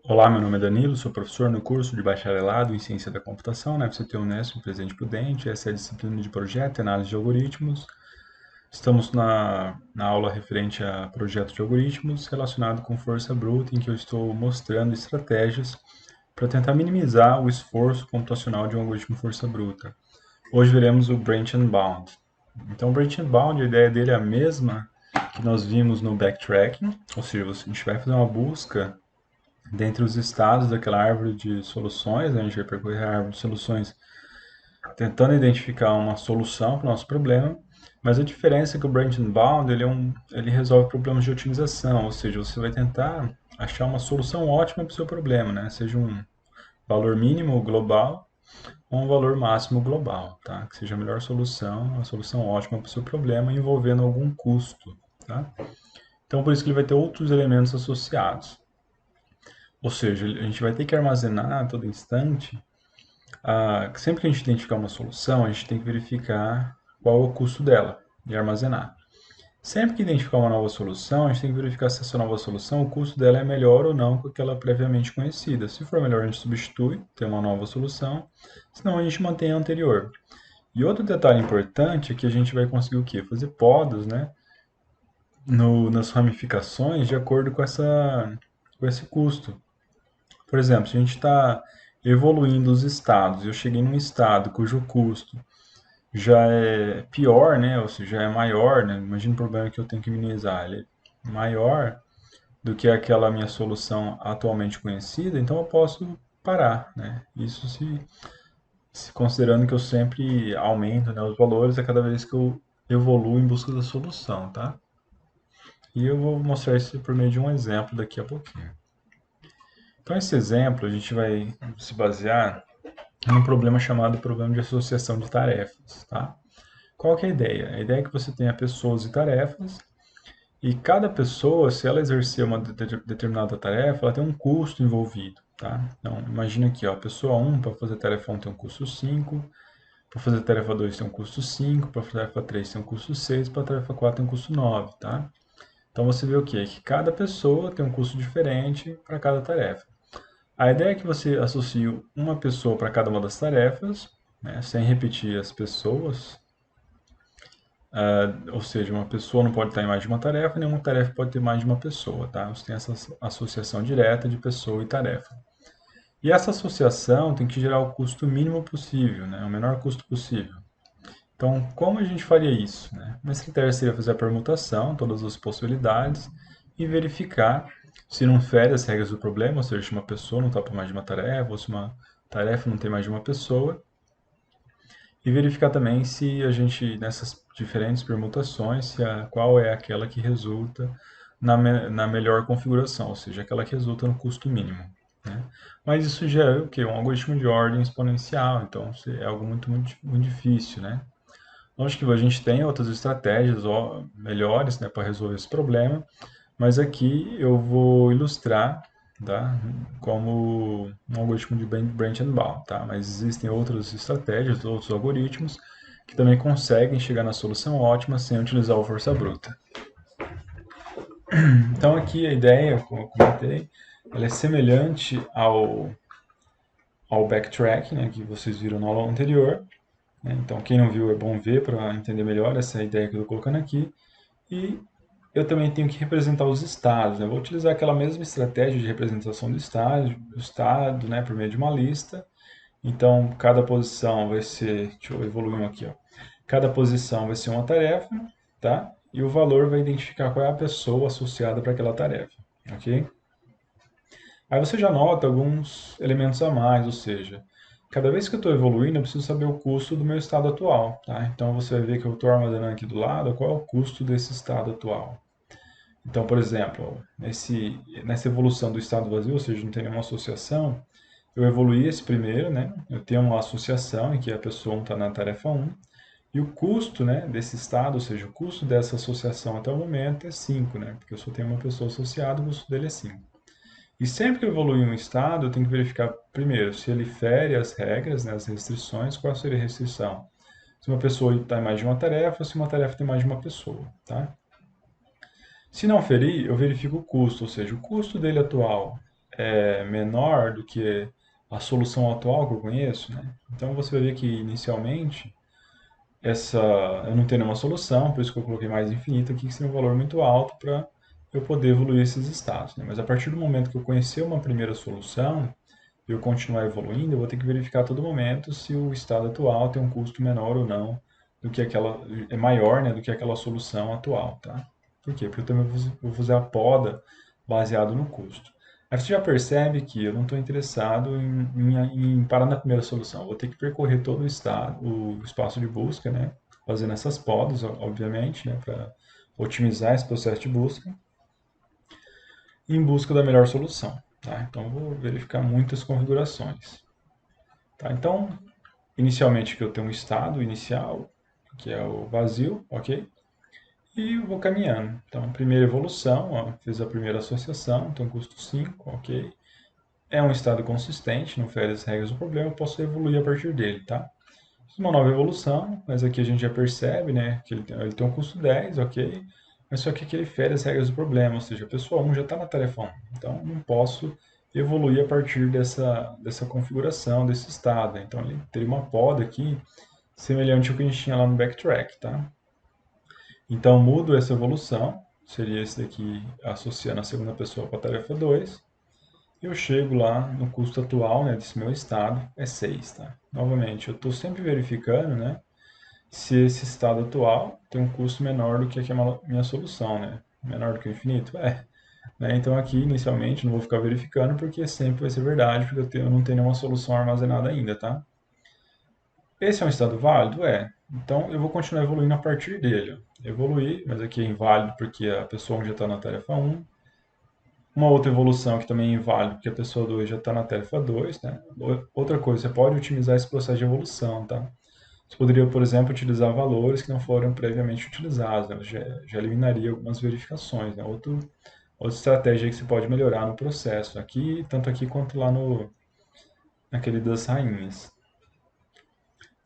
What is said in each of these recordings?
Olá, meu nome é Danilo, sou professor no curso de bacharelado em Ciência da Computação na FCT Unesp, Presidente Prudente. Essa é a disciplina de projeto e análise de algoritmos. Estamos na aula referente a projeto de algoritmos relacionado com força bruta, em que eu estou mostrando estratégias para tentar minimizar o esforço computacional de um algoritmo força bruta. Hoje veremos o Branch and Bound. Então, o Branch and Bound, a ideia dele é a mesma que nós vimos no backtracking, ou seja, a gente vai fazer uma busca dentre os estados daquela árvore de soluções, né, a gente vai percorrer a árvore de soluções tentando identificar uma solução para o nosso problema, mas a diferença é que o Branch and Bound ele resolve problemas de otimização, ou seja, você vai tentar achar uma solução ótima para o seu problema, né? Seja um valor mínimo global ou um valor máximo global, tá? Que seja a melhor solução, a solução ótima para o seu problema, envolvendo algum custo, tá? Então, por isso que ele vai ter outros elementos associados. Ou seja, a gente vai ter que armazenar a todo instante. Sempre que a gente identificar uma solução, a gente tem que verificar qual é o custo dela de armazenar. Sempre que identificar uma nova solução, a gente tem que verificar se essa nova solução, o custo dela é melhor ou não que aquela previamente conhecida. Se for melhor, a gente substitui, tem uma nova solução, senão a gente mantém a anterior. E outro detalhe importante é que a gente vai conseguir o quê? Fazer podas, né, nas ramificações de acordo com esse custo. Por exemplo, se a gente está evoluindo os estados, eu cheguei num estado cujo custo já é pior, né, ou seja, já é maior, né, imagina o problema que eu tenho que minimizar, ele é maior do que aquela minha solução atualmente conhecida, então eu posso parar, né, isso se considerando que eu sempre aumento, né, os valores a cada vez que eu evoluo em busca da solução, tá? E eu vou mostrar isso por meio de um exemplo daqui a pouquinho. Então, esse exemplo a gente vai se basear num problema chamado problema de associação de tarefas, tá? Qual que é a ideia? A ideia é que você tenha pessoas e tarefas, e cada pessoa, se ela exercer uma determinada tarefa, ela tem um custo envolvido, tá? Então, imagina aqui, ó, a pessoa 1 para fazer a tarefa 1 tem um custo 5, para fazer a tarefa 2 tem um custo 5, para a tarefa 3 tem um custo 6, para a tarefa 4 tem um custo 9, tá? Então você vê o quê? Que cada pessoa tem um custo diferente para cada tarefa. A ideia é que você associe uma pessoa para cada uma das tarefas, né, sem repetir as pessoas, ou seja, uma pessoa não pode estar em mais de uma tarefa, nenhuma tarefa pode ter mais de uma pessoa, tá? Você tem essa associação direta de pessoa e tarefa. E essa associação tem que gerar o custo mínimo possível, né, o menor custo possível. Então, como a gente faria isso? Né? Uma estratégia seria fazer a permutação, todas as possibilidades, e verificar se não fere as regras do problema, ou seja, se uma pessoa não está por mais de uma tarefa, ou se uma tarefa não tem mais de uma pessoa, e verificar também se a gente, nessas diferentes permutações, qual é aquela que resulta na melhor configuração, ou seja, aquela que resulta no custo mínimo. Né? Mas isso já é o quê? Um algoritmo de ordem exponencial, então é algo muito difícil, né? Lógico que a gente tem outras estratégias melhores, né, para resolver esse problema, mas aqui eu vou ilustrar, tá, como um algoritmo de branch and bound, tá? Mas existem outras estratégias, outros algoritmos que também conseguem chegar na solução ótima sem utilizar o força bruta. Então aqui a ideia, como eu comentei, ela é semelhante ao backtrack, né, que vocês viram na aula anterior, né? Então quem não viu é bom ver para entender melhor essa ideia que eu estou colocando aqui. E eu também tenho que representar os estados, né? Eu vou utilizar aquela mesma estratégia de representação do estado, né, por meio de uma lista. Então, cada posição vai ser, deixa eu evoluir um aqui, ó. Cada posição vai ser uma tarefa, tá? E o valor vai identificar qual é a pessoa associada para aquela tarefa, ok? Aí você já nota alguns elementos a mais, ou seja, cada vez que eu estou evoluindo, eu preciso saber o custo do meu estado atual, tá? Então você vai ver que eu estou armazenando aqui do lado qual é o custo desse estado atual. Então, por exemplo, nessa evolução do estado vazio, ou seja, não tem nenhuma associação, eu evoluí esse primeiro, né? Eu tenho uma associação em que a pessoa está na tarefa 1, e o custo, né, desse estado, ou seja, o custo dessa associação até o momento é 5, né? Porque eu só tenho uma pessoa associada, o custo dele é 5. E sempre que eu evoluir um estado, eu tenho que verificar primeiro se ele fere as regras, né, as restrições, qual seria a restrição. Se uma pessoa está em mais de uma tarefa, ou se uma tarefa tem mais de uma pessoa, tá? Se não ferir, eu verifico o custo, ou seja, o custo dele atual é menor do que a solução atual que eu conheço, né? Então você vai ver que inicialmente essa eu não tenho nenhuma solução, por isso que eu coloquei mais infinito aqui, que seria um valor muito alto para eu poder evoluir esses estados, né? Mas a partir do momento que eu conhecer uma primeira solução e eu continuar evoluindo, eu vou ter que verificar a todo momento se o estado atual tem um custo menor ou não do que aquela é maior, né, do que aquela solução atual, tá? Por quê? Porque eu também vou fazer a poda baseado no custo. Aí você já percebe que eu não estou interessado em parar na primeira solução. Eu vou ter que percorrer todo o estado, o espaço de busca, né? Fazendo essas podas, obviamente, né? Para otimizar esse processo de busca, em busca da melhor solução. Tá? Então, eu vou verificar muitas configurações. Tá? Então, inicialmente aqui eu tenho um estado inicial, que é o vazio, ok? E eu vou caminhando. Então, primeira evolução, ó, fiz a primeira associação, então custo 5, ok? É um estado consistente, não fere as regras do problema, eu posso evoluir a partir dele, tá? Fiz uma nova evolução, mas aqui a gente já percebe, né, que ele tem um custo 10, ok? Mas só que aqui ele fere as regras do problema, ou seja, a pessoa 1 já está na tarefa 1, então não posso evoluir a partir dessa configuração, desse estado, né? Então ele teria uma poda aqui, semelhante ao que a gente tinha lá no backtrack, tá? Então mudo essa evolução, seria esse daqui associando a segunda pessoa para a tarefa 2, eu chego lá no custo atual, né, desse meu estado, é 6, tá? Novamente, eu estou sempre verificando, né, se esse estado atual tem um custo menor do que aquela minha solução, né? Menor do que o infinito? Né? Então aqui, inicialmente, não vou ficar verificando, porque sempre vai ser verdade, porque eu não tenho nenhuma solução armazenada ainda, tá? Esse é um estado válido? É. Então eu vou continuar evoluindo a partir dele. Evoluir, mas aqui é inválido porque a pessoa 1 já está na tarefa 1. Uma outra evolução que também é inválida, porque a pessoa 2 já está na tarefa 2, né? Outra coisa, você pode otimizar esse processo de evolução, tá? Você poderia, por exemplo, utilizar valores que não foram previamente utilizados, né? Já eliminaria algumas verificações, né? Outra estratégia que você pode melhorar no processo, aqui, tanto aqui quanto lá naquele das rainhas.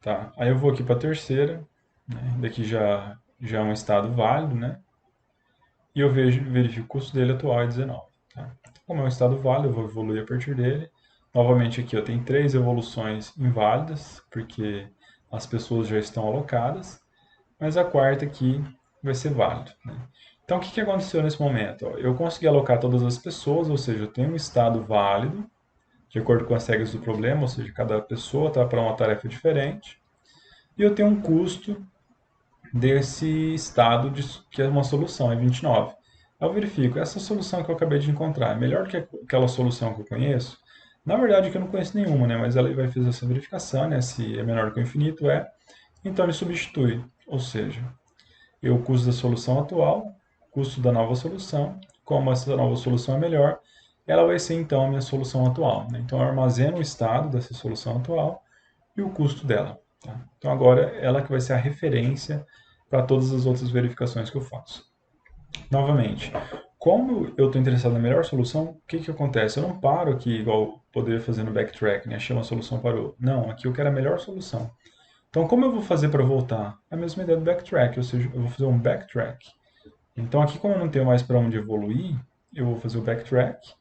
Tá, aí eu vou aqui para a terceira, né? Daqui já é um estado válido, né? E eu verifico o custo dele atual é 19. Tá? Como é um estado válido, eu vou evoluir a partir dele. Novamente aqui eu tenho 3 evoluções inválidas, porque as pessoas já estão alocadas, mas a quarta aqui vai ser válido, né? Então o que aconteceu nesse momento? Eu consegui alocar todas as pessoas, ou seja, eu tenho um estado válido, de acordo com as regras do problema, ou seja, cada pessoa está para uma tarefa diferente, e eu tenho um custo desse estado que é uma solução, é 29. Eu verifico, essa solução que eu acabei de encontrar é melhor que aquela solução que eu conheço? Na verdade, que eu não conheço nenhuma, né? Mas ela vai fazer essa verificação, né? Se é menor que o infinito, é. Então ele substitui, ou seja, o custo da solução atual, custo da nova solução, como essa nova solução é melhor, ela vai ser então a minha solução atual, né? Então eu armazeno o estado dessa solução atual e o custo dela, tá? Então agora ela que vai ser a referência para todas as outras verificações que eu faço. Novamente, como eu estou interessado na melhor solução, o que acontece? Eu não paro aqui igual poderia fazer no backtrack, né? Achei uma solução, parou. Não, aqui eu quero a melhor solução. Então, como eu vou fazer para voltar? É a mesma ideia do backtrack, ou seja, eu vou fazer um backtrack. Então, aqui, como eu não tenho mais para onde evoluir, eu vou fazer o backtrack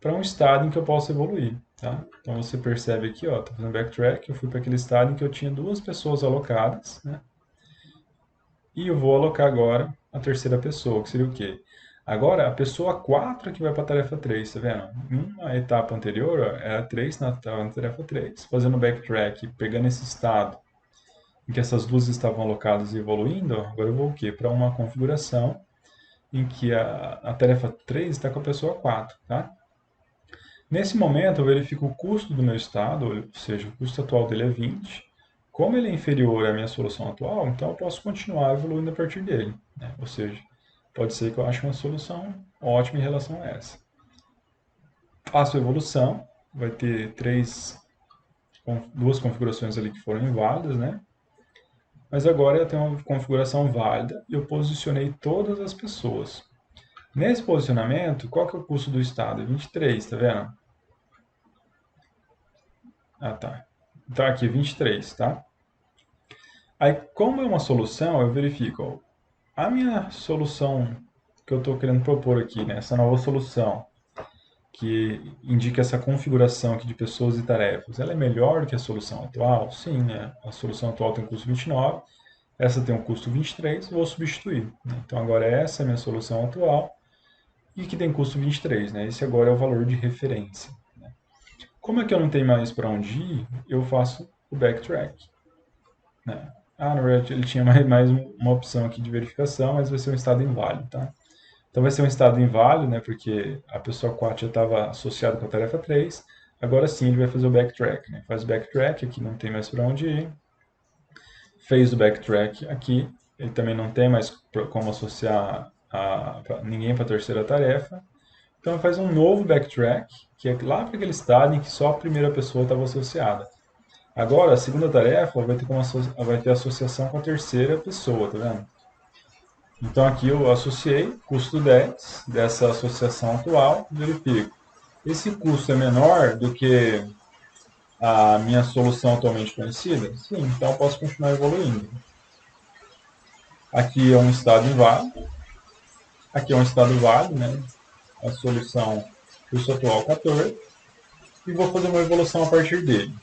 para um estado em que eu possa evoluir. Tá? Então, você percebe aqui, estou fazendo backtrack, eu fui para aquele estado em que eu tinha 2 pessoas alocadas, né? E eu vou alocar agora a terceira pessoa, que seria o quê? Agora, a pessoa 4 que vai para a tarefa 3, tá vendo? Em uma etapa anterior, era 3 na tarefa 3. Fazendo backtrack, pegando esse estado em que essas duas estavam alocadas e evoluindo, agora eu vou o quê? Para uma configuração em que a tarefa 3 está com a pessoa 4, tá? Nesse momento, eu verifico o custo do meu estado, ou seja, o custo atual dele é 20. Como ele é inferior à minha solução atual, então eu posso continuar evoluindo a partir dele, né? Ou seja, pode ser que eu ache uma solução ótima em relação a essa. Faço a evolução, vai ter duas configurações ali que foram inválidas, né? Mas agora eu tenho uma configuração válida e eu posicionei todas as pessoas. Nesse posicionamento, qual que é o custo do estado? É 23, tá vendo? Ah, tá. Então aqui, 23, tá? Aí, como é uma solução, eu verifico, ó, a minha solução que eu estou querendo propor aqui, né, essa nova solução, que indica essa configuração aqui de pessoas e tarefas, ela é melhor do que a solução atual? Sim, né? A solução atual tem custo 29, essa tem um custo 23, vou substituir, né? Então agora essa é a minha solução atual e que tem custo 23, né? Esse agora é o valor de referência. Como é que eu não tenho mais para onde ir, eu faço o backtrack, né? Ah, na verdade ele tinha mais uma opção aqui de verificação, mas vai ser um estado inválido, tá? Então vai ser um estado inválido, né? Porque a pessoa 4 já estava associada com a tarefa 3. Agora sim ele vai fazer o backtrack, né? Faz o backtrack, aqui não tem mais para onde ir. Fez o backtrack aqui, ele também não tem mais como associar ninguém para a terceira tarefa. Então faz um novo backtrack, que é lá para aquele estado em que só a primeira pessoa estava associada. Agora, a segunda tarefa vai ter associação com a terceira pessoa, tá vendo? Então aqui eu associei custo 10 dessa associação atual, verifico. Esse custo é menor do que a minha solução atualmente conhecida? Sim, então eu posso continuar evoluindo. Aqui é um estado inválido, aqui é um estado válido, né? A solução custo atual 14, e vou fazer uma evolução a partir dele.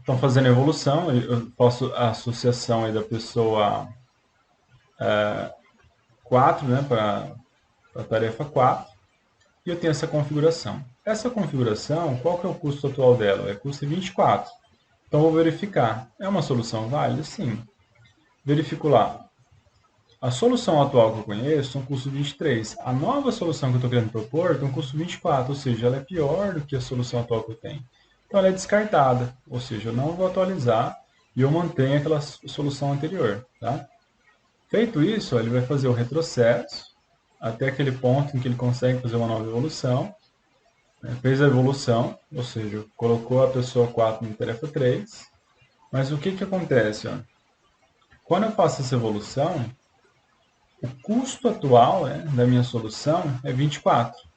Então, fazendo a evolução, eu posso a associação aí da pessoa 4, né, para a tarefa 4, e eu tenho essa configuração. Essa configuração, qual que é o custo atual dela? É custo 24. Então, eu vou verificar. É uma solução válida? Sim. Verifico lá. A solução atual que eu conheço tem um custo 23. A nova solução que eu estou querendo propor tem um custo 24, ou seja, ela é pior do que a solução atual que eu tenho. Então, ela é descartada, ou seja, eu não vou atualizar e eu mantenho aquela solução anterior. Tá? Feito isso, ele vai fazer o retrocesso até aquele ponto em que ele consegue fazer uma nova evolução. Né? Fez a evolução, ou seja, colocou a pessoa 4 na tarefa 3. Mas o que, que acontece? Ó? Quando eu faço essa evolução, o custo atual, né, da minha solução é 24.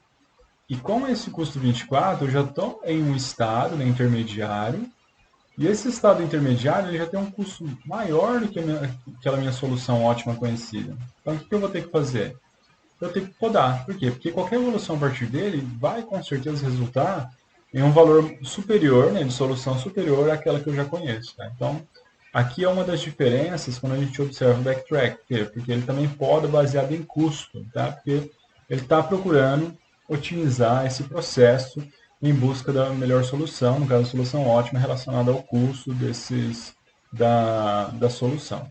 E com esse custo 24, eu já estou em um estado, né, intermediário, e esse estado intermediário ele já tem um custo maior do que aquela minha solução ótima conhecida. Então, o que eu vou ter que fazer? Eu tenho que podar. Por quê? Porque qualquer evolução a partir dele vai, com certeza, resultar em um valor superior, né, de solução superior àquela que eu já conheço. Tá? Então, aqui é uma das diferenças quando a gente observa o backtrack. Por quê? Porque ele também poda baseado em custo. Tá? Porque ele está procurando otimizar esse processo em busca da melhor solução, no caso, a solução ótima relacionada ao custo da solução.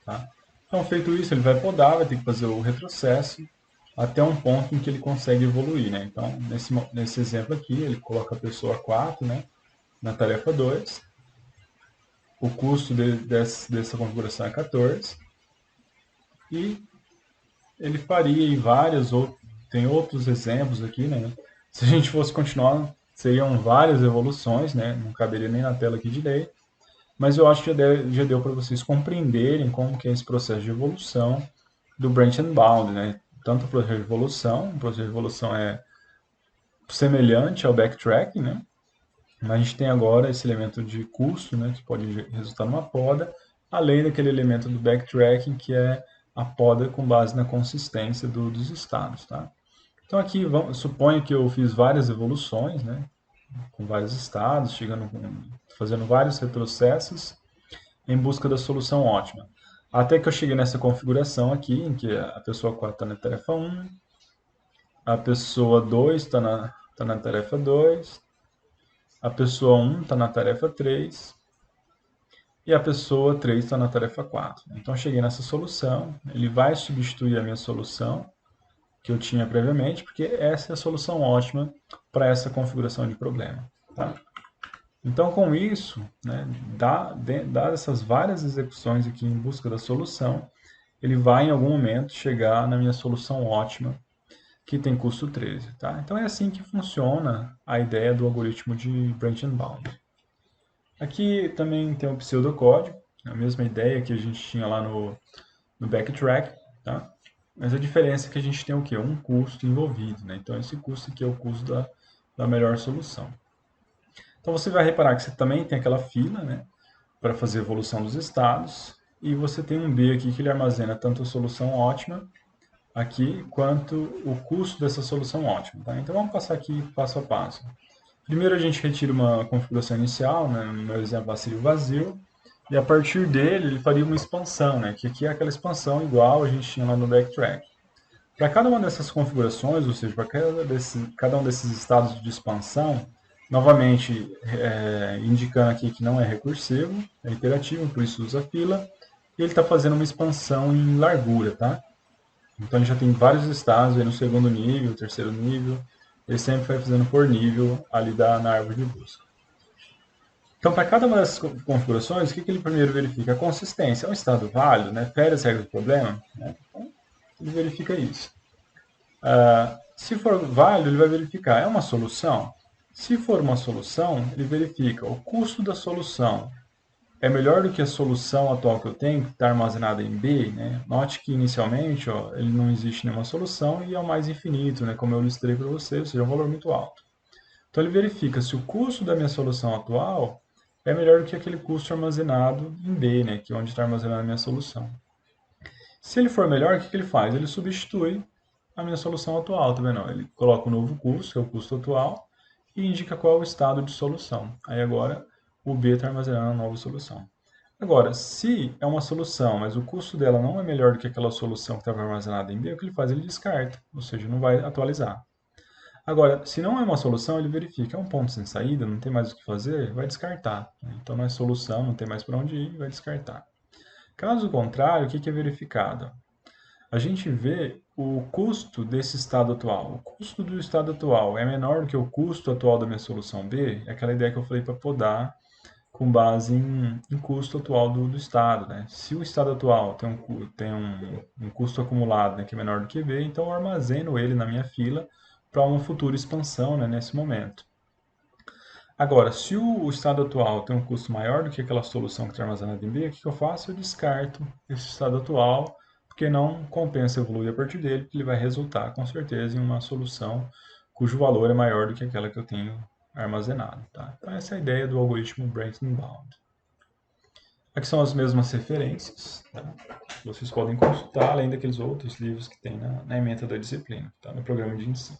Tá? Então, feito isso, ele vai podar, vai ter que fazer o retrocesso até um ponto em que ele consegue evoluir. Né? Então, nesse exemplo aqui, ele coloca a pessoa 4, né, na tarefa 2, o custo dessa configuração é 14, e ele faria em várias outras, tem outros exemplos aqui, né? Se a gente fosse continuar, seriam várias evoluções, né? Não caberia nem na tela aqui direito, mas eu acho que já deu para vocês compreenderem como que é esse processo de evolução do Branch and Bound, né? Tanto o o processo de evolução é semelhante ao backtracking, né? Mas a gente tem agora esse elemento de custo, né, que pode resultar numa poda, além daquele elemento do backtracking, que é a poda com base na consistência dos estados. Tá? Então aqui, suponho que eu fiz várias evoluções, né, com vários estados, fazendo vários retrocessos em busca da solução ótima. Até que eu cheguei nessa configuração aqui, em que a pessoa 4 está na tarefa 1, a pessoa 2 tá na tarefa 2, a pessoa 1 está na tarefa 3 e a pessoa 3 está na tarefa 4. Então, cheguei nessa solução, ele vai substituir a minha solução que eu tinha previamente, porque essa é a solução ótima para essa configuração de problema. Tá? Então, com isso, né, dadas essas várias execuções aqui em busca da solução, ele vai em algum momento chegar na minha solução ótima, que tem custo 13. Tá? Então, é assim que funciona a ideia do algoritmo de Branch and Bound. Aqui também tem o pseudocódigo, a mesma ideia que a gente tinha lá no backtrack, tá? Mas a diferença é que a gente tem o quê? Um custo envolvido, né? Então, esse custo aqui é o custo da melhor solução. Então, você vai reparar que você também tem aquela fila, né? Para fazer a evolução dos estados. E você tem um B aqui que ele armazena tanto a solução ótima aqui quanto o custo dessa solução ótima. Tá? Então vamos passar aqui passo a passo. Primeiro a gente retira uma configuração inicial, né? No meu exemplo seria o vazio, e a partir dele ele faria uma expansão, né? Que aqui é aquela expansão igual a gente tinha lá no backtrack. Para cada uma dessas configurações, ou seja, para cada um desses estados de expansão, novamente indicando aqui que não é recursivo, é iterativo, por isso usa fila, e ele está fazendo uma expansão em largura, tá? Então a gente já tem vários estados aí no segundo nível, terceiro nível, ele sempre vai fazendo por nível ali na árvore de busca. Então, para cada uma dessas configurações, o que ele primeiro verifica? A consistência. É um estado válido, né? Fere as regras do problema? Né? Então, ele verifica isso. Se for válido, ele vai verificar, é uma solução? Se for uma solução, ele verifica o custo da solução é melhor do que a solução atual que eu tenho, que está armazenada em B, né? Note que inicialmente ele não existe nenhuma solução e é o mais infinito, né? Como eu ilustrei para você, ou seja, é um valor muito alto. Então ele verifica se o custo da minha solução atual é melhor do que aquele custo armazenado em B, né? Que é onde está armazenada a minha solução. Se ele for melhor, o que ele faz? Ele substitui a minha solução atual, tá vendo? Ele coloca um novo custo, que é o custo atual, e indica qual é o estado de solução. Aí agora o B está armazenando a nova solução. Agora, se é uma solução, mas o custo dela não é melhor do que aquela solução que estava armazenada em B, o que ele faz? Ele descarta, ou seja, não vai atualizar. Agora, se não é uma solução, ele verifica, é um ponto sem saída, não tem mais o que fazer, vai descartar. Então não é solução, não tem mais para onde ir, vai descartar. Caso contrário, o que é verificado? A gente vê o custo desse estado atual. O custo do estado atual é menor do que o custo atual da minha solução B? É aquela ideia que eu falei para podar com base em custo atual do estado. Né? Se o estado atual tem um custo acumulado, né, que é menor do que B, então eu armazeno ele na minha fila para uma futura expansão, né, nesse momento. Agora, se o estado atual tem um custo maior do que aquela solução que está armazenada em B, o que eu faço? Eu descarto esse estado atual, porque não compensa evoluir a partir dele, porque ele vai resultar com certeza em uma solução cujo valor é maior do que aquela que eu tenho armazenado. Tá? Então essa é a ideia do algoritmo Breaking Bound. Aqui são as mesmas referências, tá? Vocês podem consultar, além daqueles outros livros que tem na ementa da disciplina, tá? No programa de ensino.